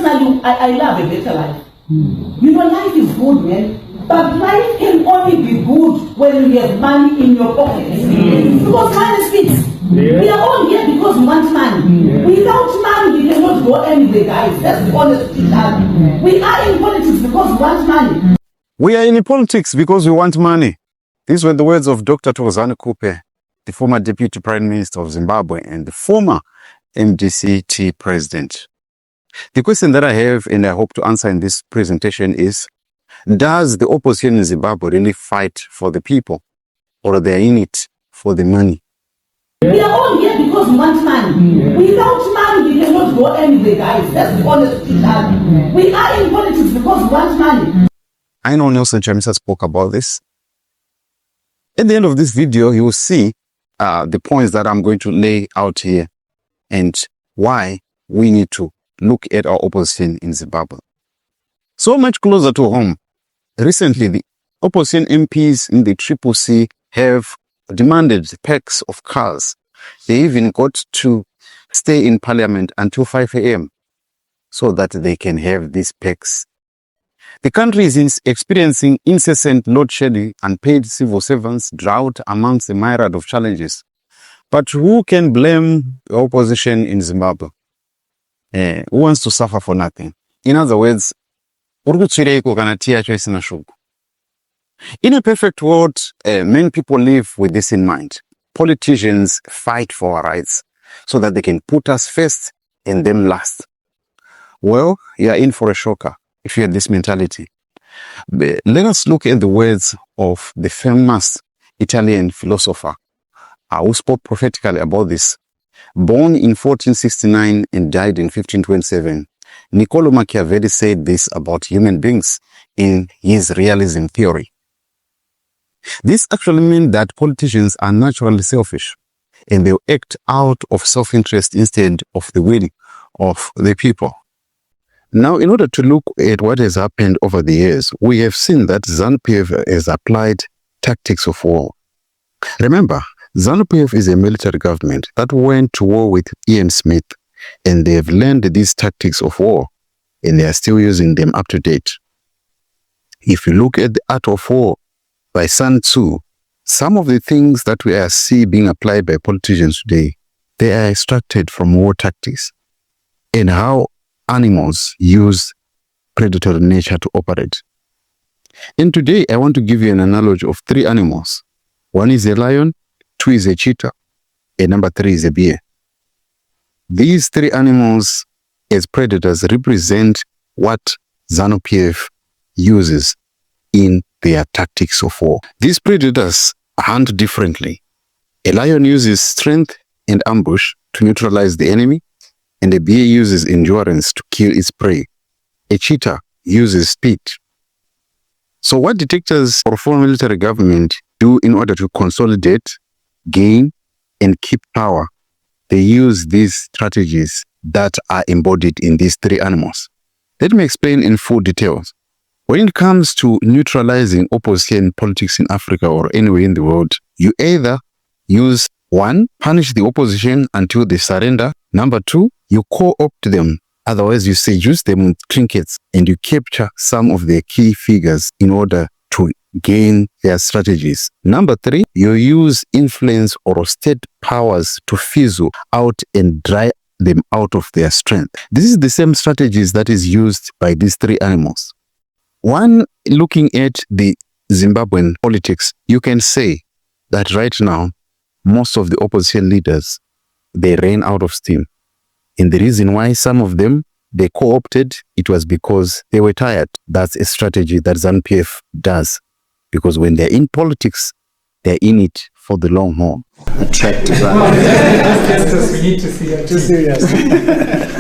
personally, I love a better life. You know, life is good, man. But life can only be good when you have money in your pocket. Because money speaks. We are all here because we want money. Without money, we cannot go anywhere, guys. That's the honest truth. We are in politics because we want money. We are in politics because we want money. These were the words of Dr. ZANU PF, the former Deputy Prime Minister of Zimbabwe and the former MDCT President. The question that I have and I hope to answer in this presentation is, does the opposition in Zimbabwe really fight for the people, or are they in it for the money? We are all here because we want money. Without money, we cannot go anywhere, guys. That's the honest truth. We are in politics because we want money. I know Nelson Chamisa spoke about this. At the end of this video, you will see the points that I'm going to lay out here and why we need to look at our opposition in Zimbabwe. So much closer to home. Recently, the opposition MPs in the CCC have demanded packs of cars. They even got to stay in parliament until 5 a.m. so that they can have these packs. The country is experiencing incessant load shedding, unpaid civil servants, drought, amongst a myriad of challenges. But who can blame the opposition in Zimbabwe? Who wants to suffer for nothing? In other words, in a perfect world, many people live with this in mind. Politicians fight for our rights so that they can put us first and them last. Well, you are in for a shocker if you have this mentality. But let us look at the words of the famous Italian philosopher who spoke prophetically about this. Born in 1469 and died in 1527, Niccolo Machiavelli said this about human beings in his realism theory. This actually means that politicians are naturally selfish and they act out of self-interest instead of the will of the people. Now, in order to look at what has happened over the years, we have seen that ZANU PF has applied tactics of war. Remember, ZANU PF is a military government that went to war with Ian Smith, and they have learned these tactics of war, and they are still using them up to date. If you look at the Art of War by Sun Tzu, some of the things that we see being applied by politicians today, they are extracted from war tactics and how animals use predatory nature to operate. And today, I want to give you an analogy of 3 animals. 1 is a lion, 2 is a cheetah, and number 3 is a bear. These 3 animals as predators represent what ZANU PF uses in their tactics of war. These predators hunt differently. A lion uses strength and ambush to neutralize the enemy, and a bear uses endurance to kill its prey. A cheetah uses speed. So what detectors or foreign military government do in order to consolidate, gain, and keep power? They use these strategies that are embodied in these 3 animals. Let me explain in full details. When it comes to neutralizing opposition politics in Africa or anywhere in the world, you either use 1, punish the opposition until they surrender. Number 2, you co-opt them. Otherwise, you seduce them with trinkets and you capture some of their key figures in order to gain their strategies. Number 3, you use influence or state powers to fizzle out and dry them out of their strength. This is the same strategies that is used by these 3 animals. One, looking at the Zimbabwean politics, you can say that right now, most of the opposition leaders, they ran out of steam. And the reason why some of them, they co-opted, it was because they were tired. That's a strategy that ZANU PF does. Because when they're in politics, they're in it for the long haul. Attractive. We need to see it. Too serious.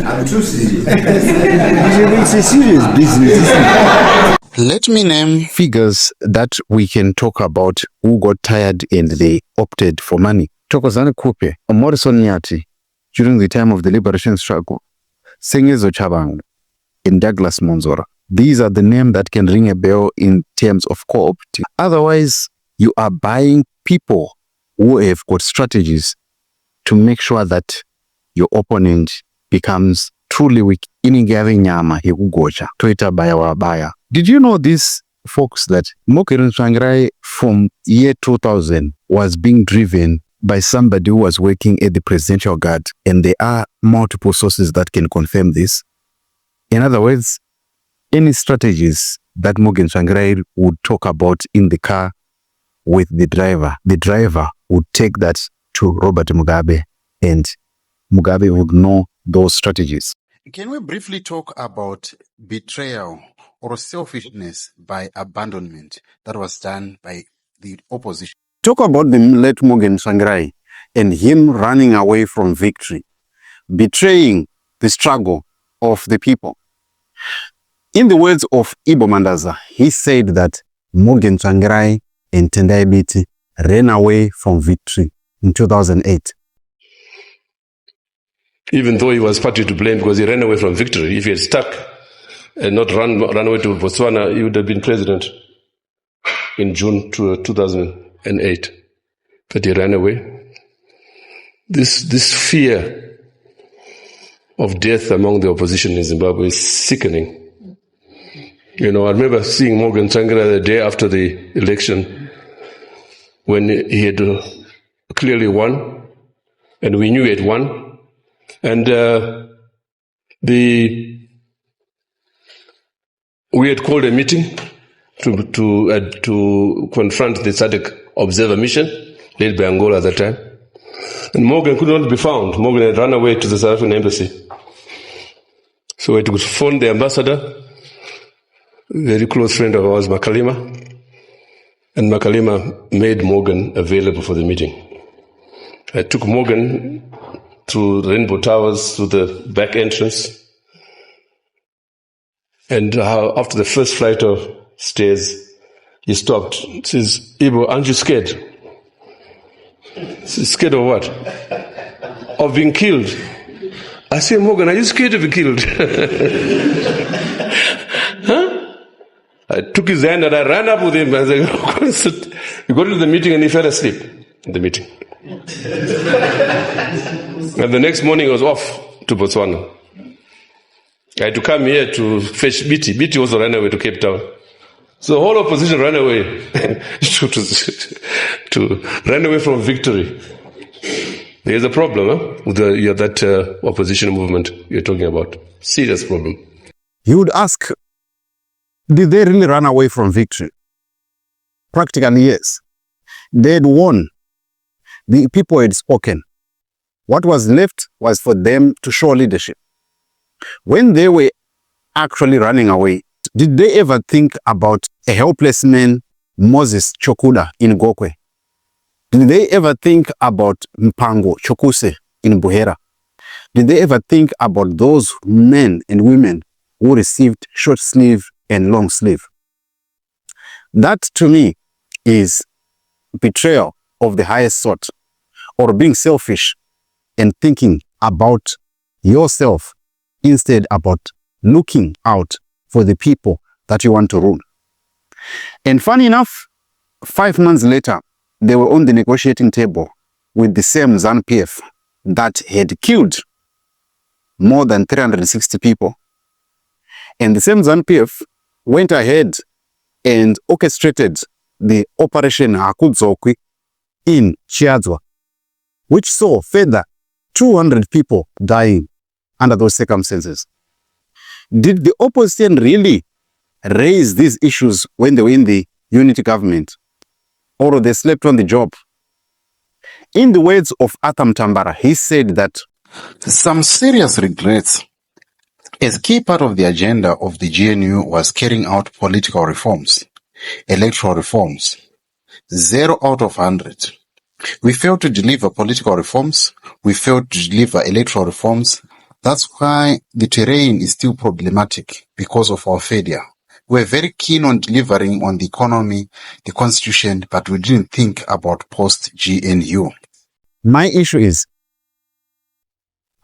I'm too serious. It's a serious business. Let me name figures that we can talk about who got tired and they opted for money. ZANU PF, Morrison Nyati, during the time of the liberation struggle, Sengezo Chabang, and Douglas Monzora. These are the names that can ring a bell in terms of co-opting. Otherwise, you are buying people who have got strategies to make sure that your opponent becomes truly weak. Iningave nyama yekugocha toita baya wabaya. Did you know this, folks, that Morgan Tsvangirai from year 2000 was being driven by somebody who was working at the Presidential Guard, and there are multiple sources that can confirm this. In other words, any strategies that Morgan Tsvangirai would talk about in the car with the driver would take that to Robert Mugabe, and Mugabe would know those strategies. Can we briefly talk about betrayal or selfishness by abandonment that was done by the opposition? Talk about the late Morgan Tsvangirai and him running away from victory, betraying the struggle of the people. In the words of Ibo Mandaza, he said that Morgan Tsvangirai and Tendai Biti ran away from victory in 2008. Even though he was partly to blame because he ran away from victory. If he had stuck and not run away to Botswana, he would have been president in June 2008. But he ran away. This fear of death among the opposition in Zimbabwe is sickening. I remember seeing Morgan Tsvangirai the day after the election when he had clearly won, and we knew he had won. And we had called a meeting to confront the SADC observer mission led by Angola at that time. And Morgan could not be found. Morgan had run away to the South African embassy. So we had to phone the ambassador, a very close friend of ours, Makalima. And Makalima made Morgan available for the meeting. I took Morgan through Rainbow Towers, through the back entrance. And after the first flight of stairs, he stopped. He says, "Ibo, aren't you scared?" I said, "Scared of what?" "Of being killed." I said, "Morgan, are you scared to be killed?" Huh? I took his hand and I ran up with him. I said, "We got to the meeting," and he fell asleep in the meeting. And the next morning I was off to Botswana. I had to come here to fetch Biti. Biti also ran away to Cape Town. So the whole opposition ran away to run away from victory. There's a problem with that opposition movement you're talking about. Serious problem. You would ask, did they really run away from victory? Practically, yes. They had won. The people had spoken. What was left was for them to show leadership. When they were actually running away, did they ever think about a helpless man, Moses Chokuda in Gokwe? Did they ever think about Mpango Chokuse in Buhera? Did they ever think about those men and women who received short sleeve and long sleeve? That to me is betrayal of the highest sort, or being selfish and thinking about yourself instead about looking out for the people that you want to rule. And funny enough, 5 months later, they were on the negotiating table with the same ZANU PF that had killed more than 360 people. And the same ZANU PF went ahead and orchestrated the Operation Hakudzokwi in Chiadzwa, which saw further 200 people dying under those circumstances. Did the opposition really raise these issues when they were in the unity government, or they slept on the job? In the words of Atam Tambara, he said that some serious regrets. As key part of the agenda of the GNU was carrying out political reforms, electoral reforms. 0 out of 100. We failed to deliver political reforms. We failed to deliver electoral reforms. That's why the terrain is still problematic, because of our failure. We're very keen on delivering on the economy, the constitution, but we didn't think about post-GNU. My issue is,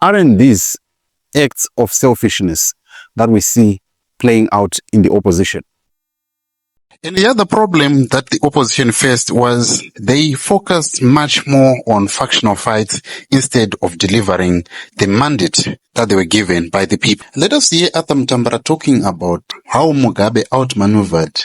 aren't these acts of selfishness that we see playing out in the opposition? And the other problem that the opposition faced was they focused much more on factional fights instead of delivering the mandate that they were given by the people. Let us hear Atam Tambara talking about how Mugabe outmaneuvered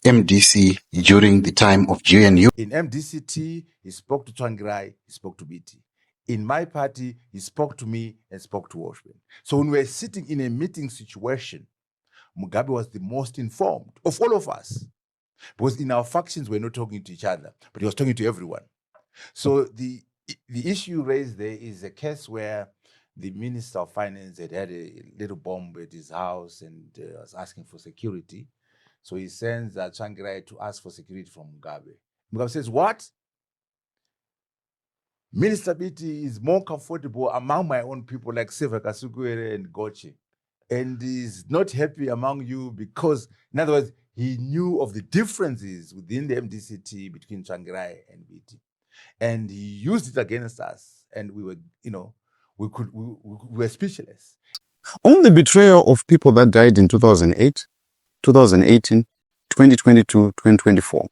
MDC during the time of GNU. In MDCT, he spoke to Tsvangirai, he spoke to BT. In my party, he spoke to me and spoke to Washburn. So when we were sitting in a meeting situation, Mugabe was the most informed of all of us. Because in our factions, we're not talking to each other, but he was talking to everyone. So the issue raised there is a case where the Minister of Finance had a little bomb at his house and was asking for security. So he sends Tsvangirai to ask for security from Mugabe. Mugabe says, what? Minister BT is more comfortable among my own people like Seva Kasukwere and Goche. And is not happy among you because, in other words, he knew of the differences within the MDCT between Tsvangirai and BT. And he used it against us. And we were, we were speechless. On the betrayal of people that died in 2008, 2018, 2022, 2024,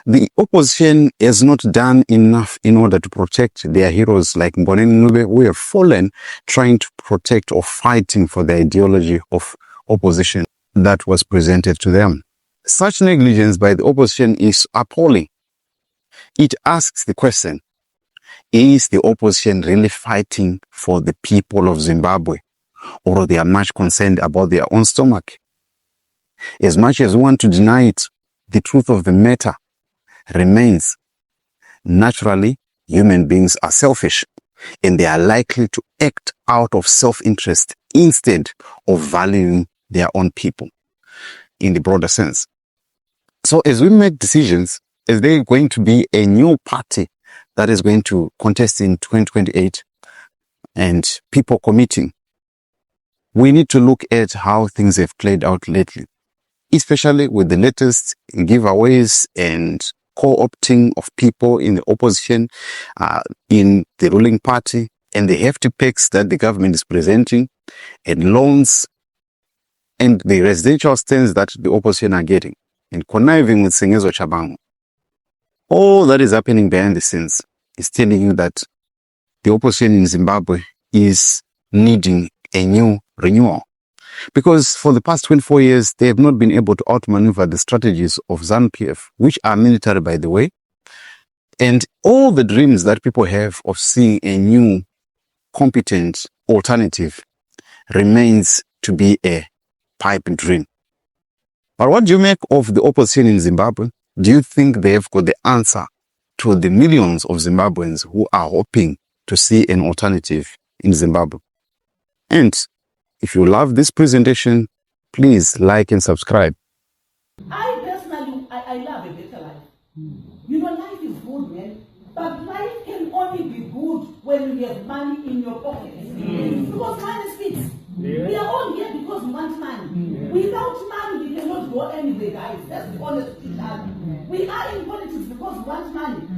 the opposition has not done enough in order to protect their heroes like Mboneni Nube, who have fallen trying to protect or fighting for the ideology of opposition that was presented to them. Such negligence by the opposition is appalling. It asks the question, is the opposition really fighting for the people of Zimbabwe, or they are much concerned about their own stomach? As much as we want to deny it, the truth of the matter remains. Naturally, human beings are selfish, and they are likely to act out of self-interest instead of valuing their own people in the broader sense. So as we make decisions, is there going to be a new party that is going to contest in 2028 and people committing? We need to look at how things have played out lately, especially with the latest giveaways and co-opting of people in the opposition, in the ruling party, and the hefty packs that the government is presenting, and loans, and the residential stands that the opposition are getting, and conniving with Sengezo Chabango. All that is happening behind the scenes is telling you that the opposition in Zimbabwe is needing a new renewal. Because for the past 24 years, they have not been able to outmaneuver the strategies of ZANU PF, which are military, by the way. And all the dreams that people have of seeing a new, competent alternative remains to be a pipe dream. But what do you make of the opposition in Zimbabwe? Do you think they have got the answer to the millions of Zimbabweans who are hoping to see an alternative in Zimbabwe? And if you love this presentation, please like and subscribe. I personally, I love a better life. Life is good, man. But life can only be good when you have money in your pocket. Because money speaks. We are all here because we want money. Without money, we cannot go anywhere, guys. That's the honest truth. We are in politics because we want money.